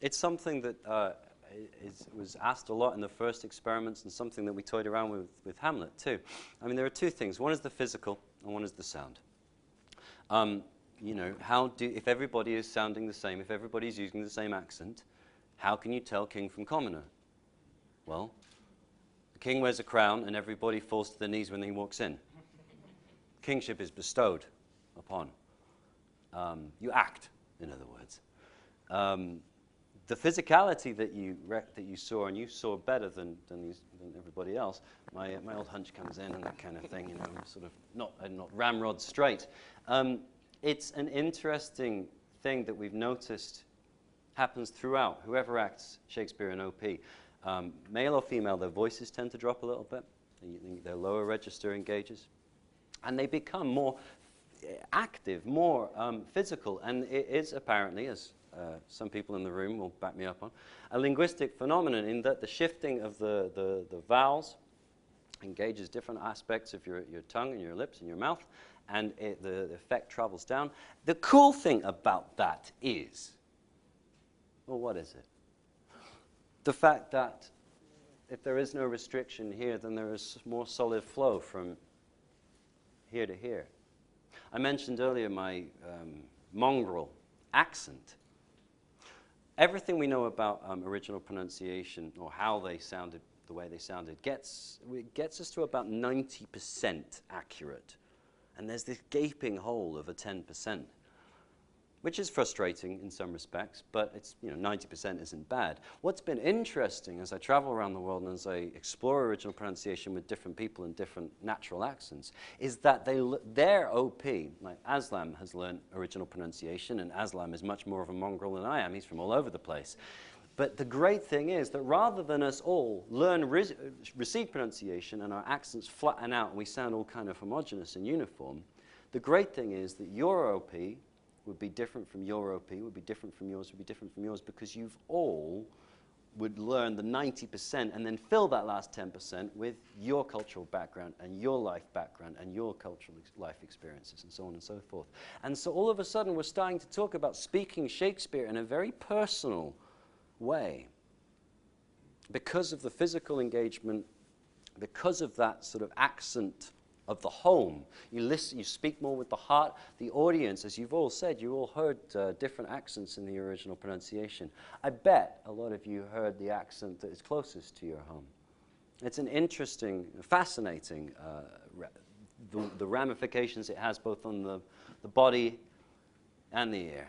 It's something that was asked a lot in the first experiments, and something that we toyed around with Hamlet too. I mean, there are two things. One is the physical, and one is the sound. You know, if everybody is sounding the same, if everybody's using the same accent, how can you tell king from commoner? Well, the king wears a crown, and everybody falls to their knees when he walks in. Kingship is bestowed upon. You act, in other words. The physicality that you saw, and you saw better than everybody else. My old hunch comes in and that kind of thing, you know, sort of not ramrod straight. It's an interesting thing that we've noticed happens throughout. Whoever acts Shakespeare in OP, male or female, their voices tend to drop a little bit. Their lower register engages, and they become more active, more physical, and it is apparently, as some people in the room will back me up on, a linguistic phenomenon in that the shifting of the vowels engages different aspects of your tongue and your lips and your mouth, and the effect travels down. The cool thing about that is, well, what is it? The fact that if there is no restriction here, then there is more solid flow from here to here. I mentioned earlier my mongrel accent. Everything we know about original pronunciation, or how they sounded, the way they sounded, gets us to about 90% accurate. And there's this gaping hole of a 10%, which is frustrating in some respects, but it's, you know, 90% isn't bad. What's been interesting as I travel around the world and as I explore original pronunciation with different people in different natural accents, is that their OP, like Aslam has learned original pronunciation, and Aslam is much more of a mongrel than I am. He's from all over the place. But the great thing is that rather than us all learn received pronunciation and our accents flatten out and we sound all kind of homogeneous and uniform, the great thing is that your OP would be different from your OP, would be different from yours, would be different from yours, because you've all would learn the 90% and then fill that last 10% with your cultural background and your life background and your cultural life experiences and so on and so forth. And so all of a sudden we're starting to talk about speaking Shakespeare in a very personal way because of the physical engagement, because of that sort of accent of the home. You listen, you speak more with the heart. The audience, as you've all said, you all heard different accents in the original pronunciation. I bet a lot of you heard the accent that is closest to your home. It's an interesting, fascinating, the ramifications it has both on the body and the ear.